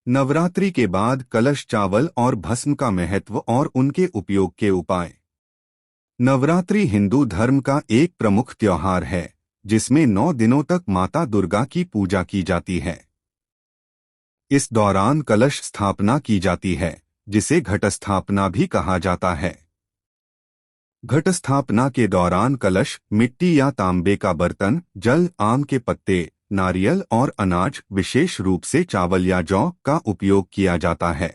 नवरात्रि के बाद कलश, चावल और भस्म का महत्व और उनके उपयोग के उपाय। नवरात्रि हिंदू धर्म का एक प्रमुख त्योहार है जिसमें 9 दिनों तक माता दुर्गा की पूजा की जाती है। इस दौरान कलश स्थापना की जाती है जिसे घट स्थापना भी कहा जाता है। घट स्थापना के दौरान कलश मिट्टी या तांबे का बर्तन, जल, आम के पत्ते, नारियल और अनाज, विशेष रूप से चावल या जौ का उपयोग किया जाता है।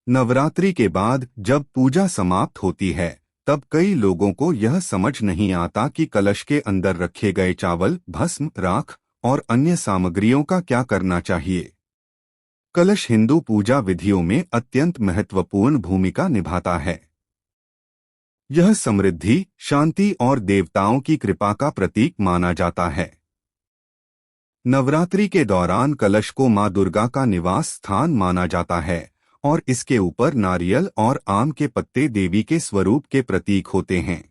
नवरात्रि के बाद जब पूजा समाप्त होती है तब कई लोगों को यह समझ नहीं आता कि कलश के अंदर रखे गए चावल, भस्म, राख और अन्य सामग्रियों का क्या करना चाहिए। कलश हिंदू पूजा विधियों में अत्यंत महत्वपूर्ण भूमिका निभाता है। यह समृद्धि, शांति और देवताओं की कृपा का प्रतीक माना जाता है। नवरात्रि के दौरान कलश को मां दुर्गा का निवास स्थान माना जाता है और इसके ऊपर नारियल और आम के पत्ते देवी के स्वरूप के प्रतीक होते हैं।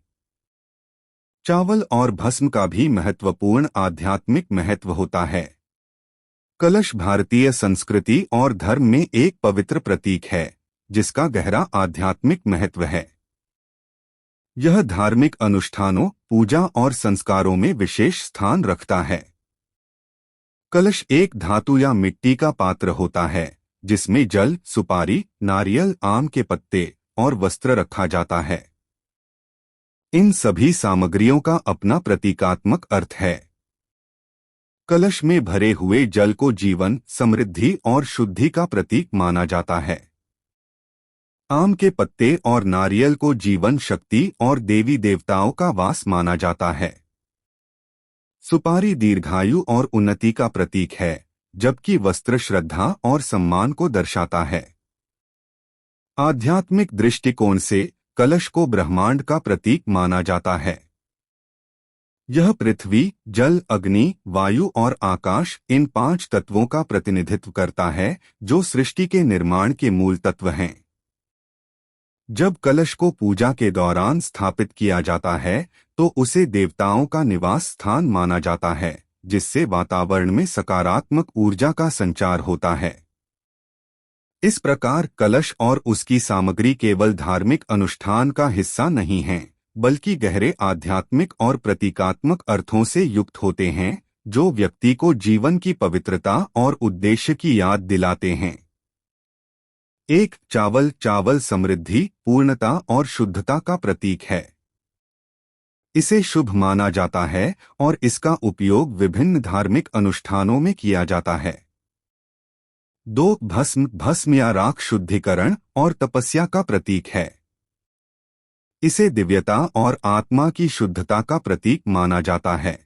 चावल और भस्म का भी महत्वपूर्ण आध्यात्मिक महत्व होता है। कलश भारतीय संस्कृति और धर्म में एक पवित्र प्रतीक है जिसका गहरा आध्यात्मिक महत्व है। यह धार्मिक अनुष्ठानों, पूजा और संस्कारों में विशेष स्थान रखता है। कलश एक धातु या मिट्टी का पात्र होता है जिसमें जल, सुपारी, नारियल, आम के पत्ते और वस्त्र रखा जाता है। इन सभी सामग्रियों का अपना प्रतीकात्मक अर्थ है। कलश में भरे हुए जल को जीवन, समृद्धि और शुद्धि का प्रतीक माना जाता है। आम के पत्ते और नारियल को जीवन, शक्ति और देवी देवताओं का वास माना जाता है। सुपारी दीर्घायु और उन्नति का प्रतीक है, जबकि वस्त्र श्रद्धा और सम्मान को दर्शाता है। आध्यात्मिक दृष्टिकोण से कलश को ब्रह्मांड का प्रतीक माना जाता है। यह पृथ्वी, जल, अग्नि, वायु और आकाश, इन 5 तत्वों का प्रतिनिधित्व करता है जो सृष्टि के निर्माण के मूल तत्व हैं। जब कलश को पूजा के दौरान स्थापित किया जाता है तो उसे देवताओं का निवास स्थान माना जाता है, जिससे वातावरण में सकारात्मक ऊर्जा का संचार होता है। इस प्रकार कलश और उसकी सामग्री केवल धार्मिक अनुष्ठान का हिस्सा नहीं हैं, बल्कि गहरे आध्यात्मिक और प्रतीकात्मक अर्थों से युक्त होते हैं जो व्यक्ति को जीवन की पवित्रता और उद्देश्य की याद दिलाते हैं। 1. चावल। चावल समृद्धि, पूर्णता और शुद्धता का प्रतीक है। इसे शुभ माना जाता है और इसका उपयोग विभिन्न धार्मिक अनुष्ठानों में किया जाता है। 2. भस्म। भस्म या राख शुद्धिकरण और तपस्या का प्रतीक है। इसे दिव्यता और आत्मा की शुद्धता का प्रतीक माना जाता है।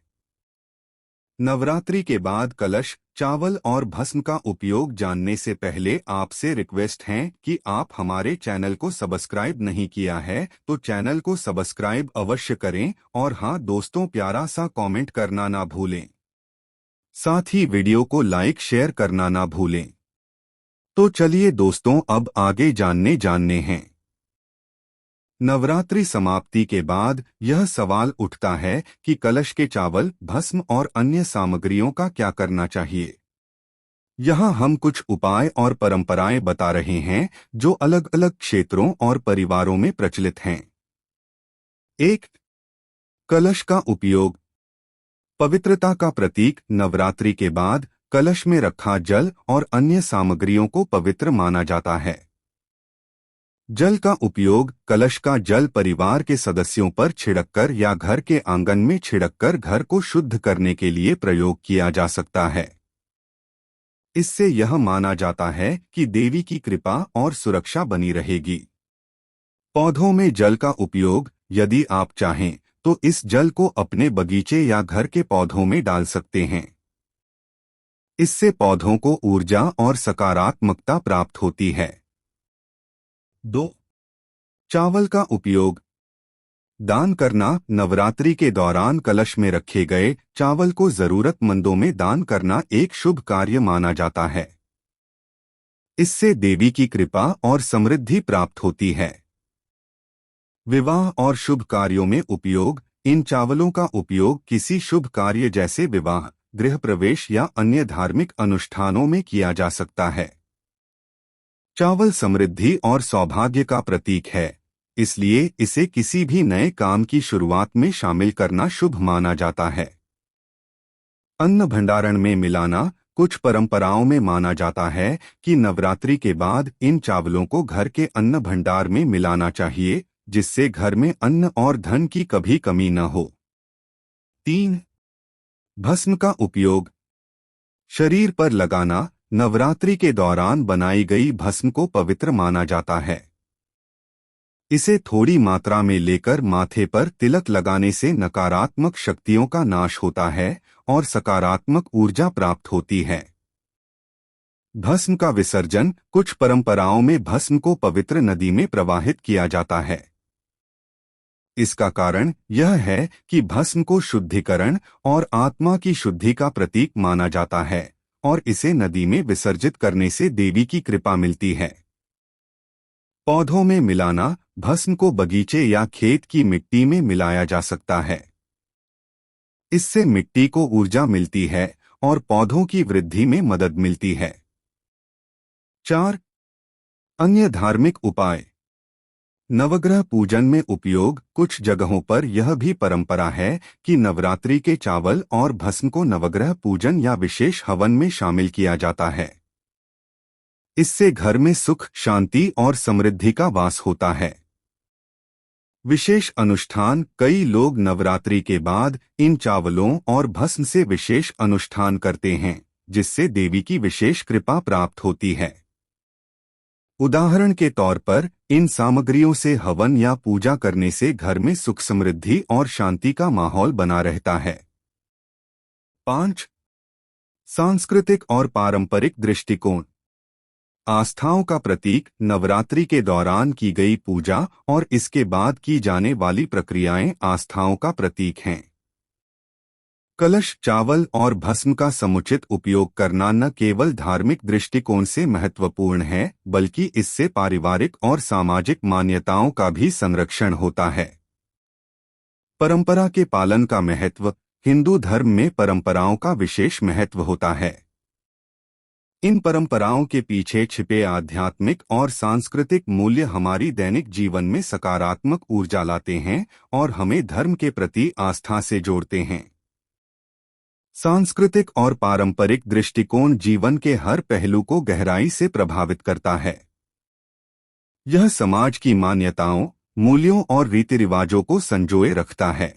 नवरात्रि के बाद कलश, चावल और भस्म का उपयोग जानने से पहले आपसे रिक्वेस्ट है कि आप हमारे चैनल को सब्सक्राइब नहीं किया है तो चैनल को सब्सक्राइब अवश्य करें और हाँ दोस्तों, प्यारा सा कमेंट करना ना भूलें। साथ ही वीडियो को लाइक, शेयर करना ना भूलें। तो चलिए दोस्तों, अब आगे जानने हैं। नवरात्रि समाप्ति के बाद यह सवाल उठता है कि कलश के चावल, भस्म और अन्य सामग्रियों का क्या करना चाहिए। यहाँ हम कुछ उपाय और परंपराएं बता रहे हैं जो अलग अलग क्षेत्रों और परिवारों में प्रचलित हैं। 1. कलश का उपयोग। पवित्रता का प्रतीक। नवरात्रि के बाद कलश में रखा जल और अन्य सामग्रियों को पवित्र माना जाता है। जल का उपयोग। कलश का जल परिवार के सदस्यों पर छिड़ककर या घर के आंगन में छिड़ककर घर को शुद्ध करने के लिए प्रयोग किया जा सकता है। इससे यह माना जाता है कि देवी की कृपा और सुरक्षा बनी रहेगी। पौधों में जल का उपयोग। यदि आप चाहें तो इस जल को अपने बगीचे या घर के पौधों में डाल सकते हैं। इससे पौधों को ऊर्जा और सकारात्मकता प्राप्त होती है। 2. चावल का उपयोग। दान करना। नवरात्रि के दौरान कलश में रखे गए चावल को जरूरतमंदों में दान करना एक शुभ कार्य माना जाता है। इससे देवी की कृपा और समृद्धि प्राप्त होती है। विवाह और शुभ कार्यों में उपयोग। इन चावलों का उपयोग किसी शुभ कार्य जैसे विवाह, गृह प्रवेश या अन्य धार्मिक अनुष्ठानों में किया जा सकता है। चावल समृद्धि और सौभाग्य का प्रतीक है, इसलिए इसे किसी भी नए काम की शुरुआत में शामिल करना शुभ माना जाता है। अन्न भंडारण में मिलाना। कुछ परंपराओं में माना जाता है कि नवरात्रि के बाद इन चावलों को घर के अन्न भंडार में मिलाना चाहिए, जिससे घर में अन्न और धन की कभी कमी न हो। 3. भस्म का उपयोग। शरीर पर लगाना। नवरात्रि के दौरान बनाई गई भस्म को पवित्र माना जाता है। इसे थोड़ी मात्रा में लेकर माथे पर तिलक लगाने से नकारात्मक शक्तियों का नाश होता है और सकारात्मक ऊर्जा प्राप्त होती है। भस्म का विसर्जन। कुछ परंपराओं में भस्म को पवित्र नदी में प्रवाहित किया जाता है। इसका कारण यह है कि भस्म को शुद्धिकरण और आत्मा की शुद्धि का प्रतीक माना जाता है और इसे नदी में विसर्जित करने से देवी की कृपा मिलती है। पौधों में मिलाना। भस्म को बगीचे या खेत की मिट्टी में मिलाया जा सकता है। इससे मिट्टी को ऊर्जा मिलती है और पौधों की वृद्धि में मदद मिलती है। 4. अन्य धार्मिक उपाय। नवग्रह पूजन में उपयोग। कुछ जगहों पर यह भी परंपरा है कि नवरात्रि के चावल और भस्म को नवग्रह पूजन या विशेष हवन में शामिल किया जाता है। इससे घर में सुख, शांति और समृद्धि का वास होता है। विशेष अनुष्ठान। कई लोग नवरात्रि के बाद इन चावलों और भस्म से विशेष अनुष्ठान करते हैं, जिससे देवी की विशेष कृपा प्राप्त होती है। उदाहरण के तौर पर इन सामग्रियों से हवन या पूजा करने से घर में सुख, समृद्धि और शांति का माहौल बना रहता है। 5. सांस्कृतिक और पारंपरिक दृष्टिकोण। आस्थाओं का प्रतीक। नवरात्रि के दौरान की गई पूजा और इसके बाद की जाने वाली प्रक्रियाएं आस्थाओं का प्रतीक हैं। कलश, चावल और भस्म का समुचित उपयोग करना न केवल धार्मिक दृष्टिकोण से महत्वपूर्ण है, बल्कि इससे पारिवारिक और सामाजिक मान्यताओं का भी संरक्षण होता है। परंपरा के पालन का महत्व। हिंदू धर्म में परंपराओं का विशेष महत्व होता है। इन परंपराओं के पीछे छिपे आध्यात्मिक और सांस्कृतिक मूल्य हमारी दैनिक जीवन में सकारात्मक ऊर्जा लाते हैं और हमें धर्म के प्रति आस्था से जोड़ते हैं। सांस्कृतिक और पारंपरिक दृष्टिकोण जीवन के हर पहलू को गहराई से प्रभावित करता है। यह समाज की मान्यताओं, मूल्यों और रीति रिवाजों को संजोए रखता है।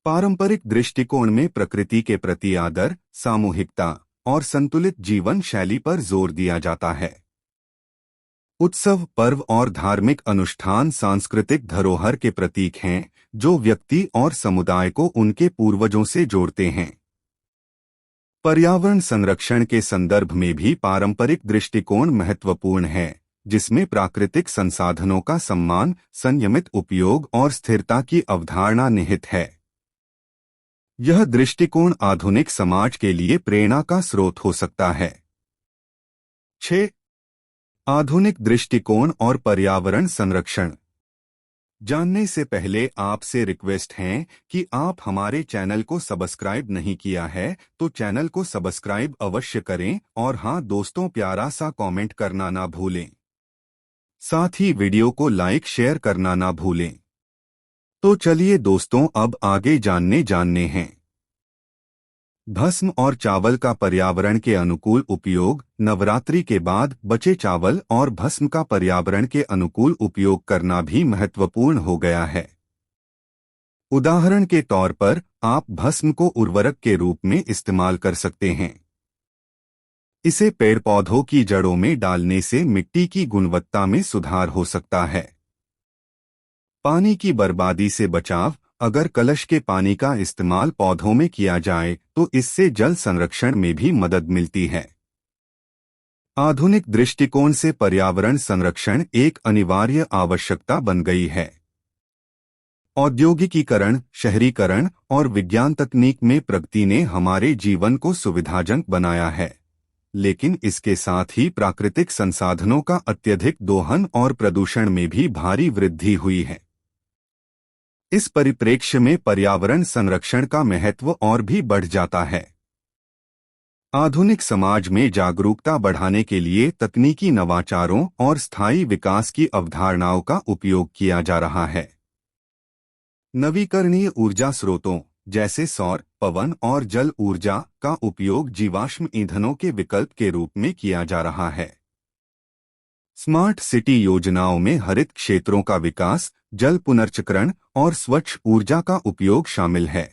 पारंपरिक दृष्टिकोण में प्रकृति के प्रति आदर, सामूहिकता और संतुलित जीवन शैली पर जोर दिया जाता है। उत्सव, पर्व और धार्मिक अनुष्ठान सांस्कृतिक धरोहर के प्रतीक हैं, जो व्यक्ति और समुदाय को उनके पूर्वजों से जोड़ते हैं। पर्यावरण संरक्षण के संदर्भ में भी पारंपरिक दृष्टिकोण महत्वपूर्ण है, जिसमें प्राकृतिक संसाधनों का सम्मान, संयमित उपयोग और स्थिरता की अवधारणा निहित है। यह दृष्टिकोण आधुनिक समाज के लिए प्रेरणा का स्रोत हो सकता है। 6. आधुनिक दृष्टिकोण और पर्यावरण संरक्षण। जानने से पहले आपसे रिक्वेस्ट है कि आप हमारे चैनल को सब्सक्राइब नहीं किया है तो चैनल को सब्सक्राइब अवश्य करें और हाँ दोस्तों, प्यारा सा कमेंट करना ना भूलें। साथ ही वीडियो को लाइक शेयर करना ना भूलें। तो चलिए दोस्तों, अब आगे जानने हैं। भस्म और चावल का पर्यावरण के अनुकूल उपयोग। नवरात्रि के बाद बचे चावल और भस्म का पर्यावरण के अनुकूल उपयोग करना भी महत्वपूर्ण हो गया है। उदाहरण के तौर पर आप भस्म को उर्वरक के रूप में इस्तेमाल कर सकते हैं। इसे पेड़ पौधों की जड़ों में डालने से मिट्टी की गुणवत्ता में सुधार हो सकता है। पानी की बर्बादी से बचाव। अगर कलश के पानी का इस्तेमाल पौधों में किया जाए तो इससे जल संरक्षण में भी मदद मिलती है। आधुनिक दृष्टिकोण से पर्यावरण संरक्षण एक अनिवार्य आवश्यकता बन गई है। औद्योगिकीकरण, शहरीकरण और विज्ञान तकनीक में प्रगति ने हमारे जीवन को सुविधाजनक बनाया है, लेकिन इसके साथ ही प्राकृतिक संसाधनों का अत्यधिक दोहन और प्रदूषण में भी भारी वृद्धि हुई है। इस परिप्रेक्ष्य में पर्यावरण संरक्षण का महत्व और भी बढ़ जाता है। आधुनिक समाज में जागरूकता बढ़ाने के लिए तकनीकी नवाचारों और स्थायी विकास की अवधारणाओं का उपयोग किया जा रहा है। नवीकरणीय ऊर्जा स्रोतों जैसे सौर, पवन और जल ऊर्जा का उपयोग जीवाश्म ईंधनों के विकल्प के रूप में किया जा रहा है। स्मार्ट सिटी योजनाओं में हरित क्षेत्रों का विकास, जल पुनर्चक्रण और स्वच्छ ऊर्जा का उपयोग शामिल है।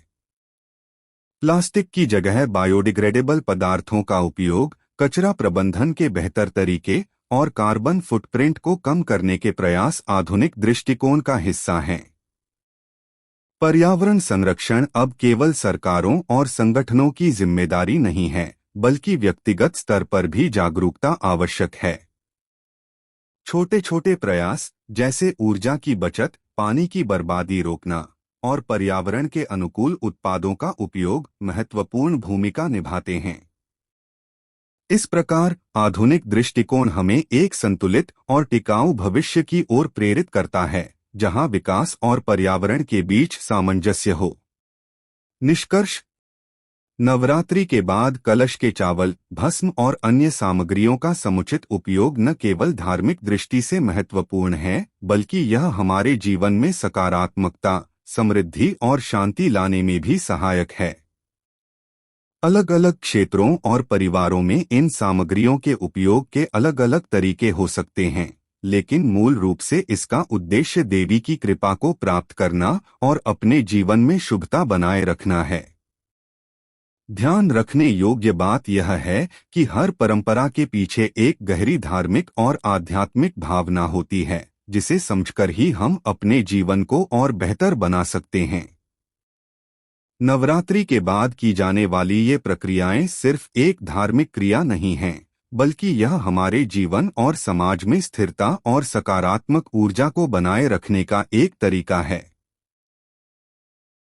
प्लास्टिक की जगह बायोडिग्रेडेबल पदार्थों का उपयोग, कचरा प्रबंधन के बेहतर तरीके और कार्बन फुटप्रिंट को कम करने के प्रयास आधुनिक दृष्टिकोण का हिस्सा हैं। पर्यावरण संरक्षण अब केवल सरकारों और संगठनों की जिम्मेदारी नहीं है, बल्कि व्यक्तिगत स्तर पर भी जागरूकता आवश्यक है। छोटे छोटे प्रयास जैसे ऊर्जा की बचत, पानी की बर्बादी रोकना और पर्यावरण के अनुकूल उत्पादों का उपयोग महत्वपूर्ण भूमिका निभाते हैं। इस प्रकार आधुनिक दृष्टिकोण हमें एक संतुलित और टिकाऊ भविष्य की ओर प्रेरित करता है, जहां विकास और पर्यावरण के बीच सामंजस्य हो। निष्कर्ष: नवरात्रि के बाद कलश के चावल, भस्म और अन्य सामग्रियों का समुचित उपयोग न केवल धार्मिक दृष्टि से महत्वपूर्ण है, बल्कि यह हमारे जीवन में सकारात्मकता, समृद्धि और शांति लाने में भी सहायक है। अलग अलग क्षेत्रों और परिवारों में इन सामग्रियों के उपयोग के अलग अलग तरीके हो सकते हैं, लेकिन मूल रूप से इसका उद्देश्य देवी की कृपा को प्राप्त करना और अपने जीवन में शुभता बनाए रखना है। ध्यान रखने योग्य बात यह है कि हर परंपरा के पीछे एक गहरी धार्मिक और आध्यात्मिक भावना होती है, जिसे समझकर ही हम अपने जीवन को और बेहतर बना सकते हैं। नवरात्रि के बाद की जाने वाली ये प्रक्रियाएं सिर्फ एक धार्मिक क्रिया नहीं हैं, बल्कि यह हमारे जीवन और समाज में स्थिरता और सकारात्मक ऊर्जा को बनाए रखने का एक तरीका है।